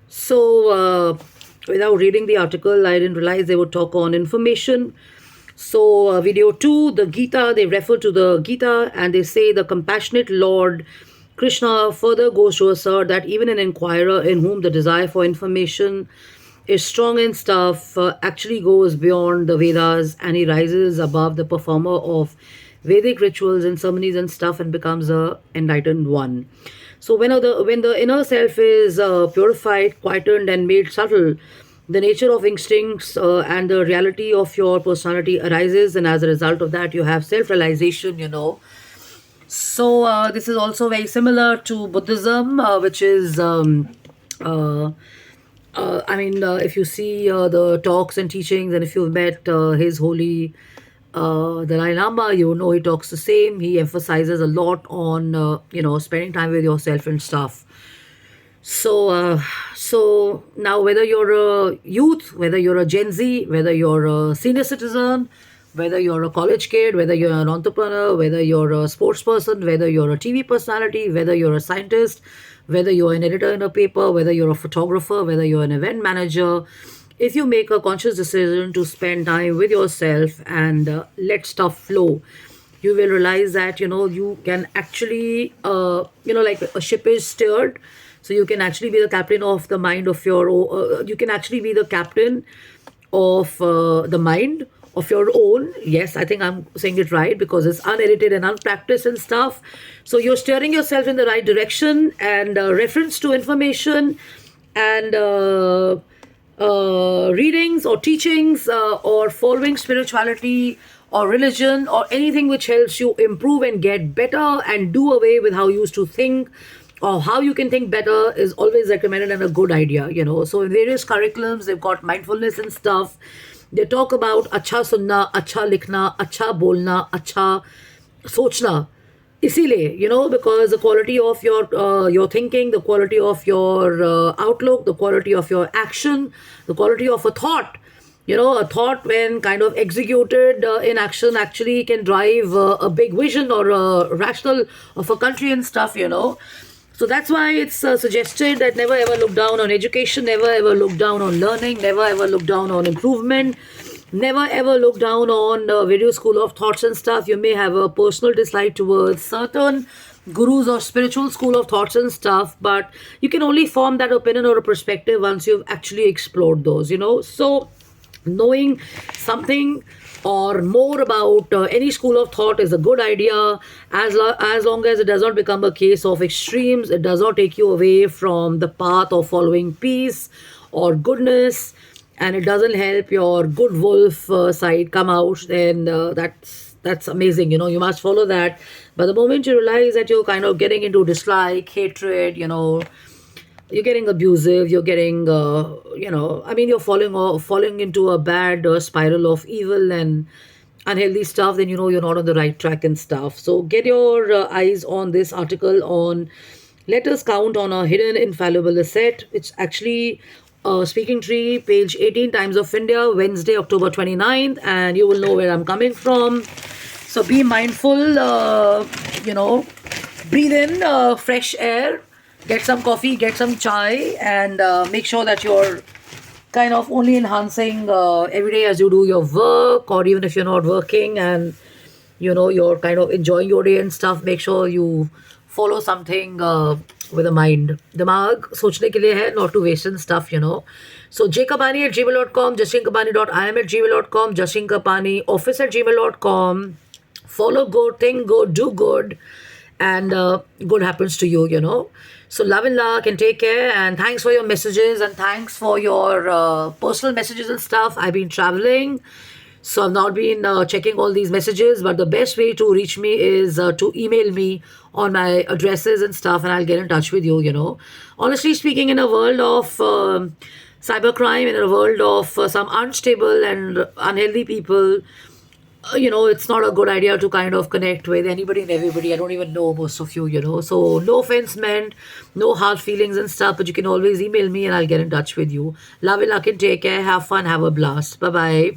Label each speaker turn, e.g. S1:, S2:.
S1: So, without reading the article, I didn't realize they would talk on information. So, video 2, the Gita, they refer to the Gita and they say the compassionate Lord Krishna further goes to assert that even an inquirer in whom the desire for information is strong and stuff actually goes beyond the Vedas, and he rises above the performer of Vedic rituals and ceremonies and stuff and becomes a enlightened one. So when the inner self is purified, quietened, and made subtle, the nature of instincts and the reality of your personality arises, and as a result of that, you have self-realization. So this is also very similar to Buddhism, which is. Uh, if you see the talks and teachings, and if you've met His Holy Dalai Lama, you know he talks the same. He emphasizes a lot on spending time with yourself and stuff. So now, whether you're a youth, whether you're a Gen Z, whether you're a senior citizen, whether you're a college kid, whether you're an entrepreneur, whether you're a sports person, whether you're a TV personality, whether you're a scientist, whether you're an editor in a paper, whether you're a photographer, whether you're an event manager, if you make a conscious decision to spend time with yourself and let stuff flow, you will realize that you can actually like a ship is steered, so you can actually be the captain of the mind of your you can actually be the captain of the mind of your own. Yes, I think I'm saying it right because it's unedited and unpracticed and stuff. So you're steering yourself in the right direction, and reference to information and readings or teachings or following spirituality or religion or anything which helps you improve and get better and do away with how you used to think or how you can think better is always recommended and a good idea. So in various curriculums, they've got mindfulness and stuff. They talk about acha sunna, acha likhna, acha bolna, acha sochna. इसीलिए because the quality of your thinking, the quality of your outlook, the quality of your action, the quality of a thought, a thought when kind of executed in action actually can drive a big vision or a rational of a country and stuff. So that's why it's suggested that never ever look down on education, never ever look down on learning, never ever look down on improvement, never ever look down on various school of thoughts and stuff. You may have a personal dislike towards certain gurus or spiritual school of thoughts and stuff, but you can only form that opinion or a perspective once you've actually explored those. So knowing something or more about any school of thought is a good idea as long as it does not become a case of extremes. It does not take you away from the path of following peace or goodness, and it doesn't help your good wolf side come out. Then that's amazing. You must follow that. But the moment you realize that you're kind of getting into dislike, hatred, you're getting abusive, you're getting you're falling into a bad spiral of evil and unhealthy stuff, then you're not on the right track and stuff. So get your eyes on this article on let us count on a hidden infallible asset. It's actually Speaking Tree, page 18, Times of India, Wednesday, October 29th, and you will know where I'm coming from. So be mindful, breathe in fresh air, get some coffee, get some chai, and make sure that you're kind of only enhancing every day as you do your work, or even if you're not working and you're kind of enjoying your day and stuff, make sure you follow something with a mind. Dimag sochne ke liye hai, not to waste and stuff. So jkapani@gmail.com, jashinkapani.im@gmail.com, jashinkapani office@gmail.com. Follow good, think good, do good, and good happens to you. So love and luck and take care, and thanks for your messages and thanks for your personal messages and stuff. I've been traveling, so I've not been checking all these messages, but the best way to reach me is to email me on my addresses and stuff, and I'll get in touch with you. Honestly speaking, in a world of cybercrime, in a world of some unstable and unhealthy people, it's not a good idea to kind of connect with anybody and everybody. I don't even know most of you. So no offense meant, no hard feelings and stuff, but you can always email me and I'll get in touch with you. Love and luck and take care. Have fun. Have a blast. Bye-bye.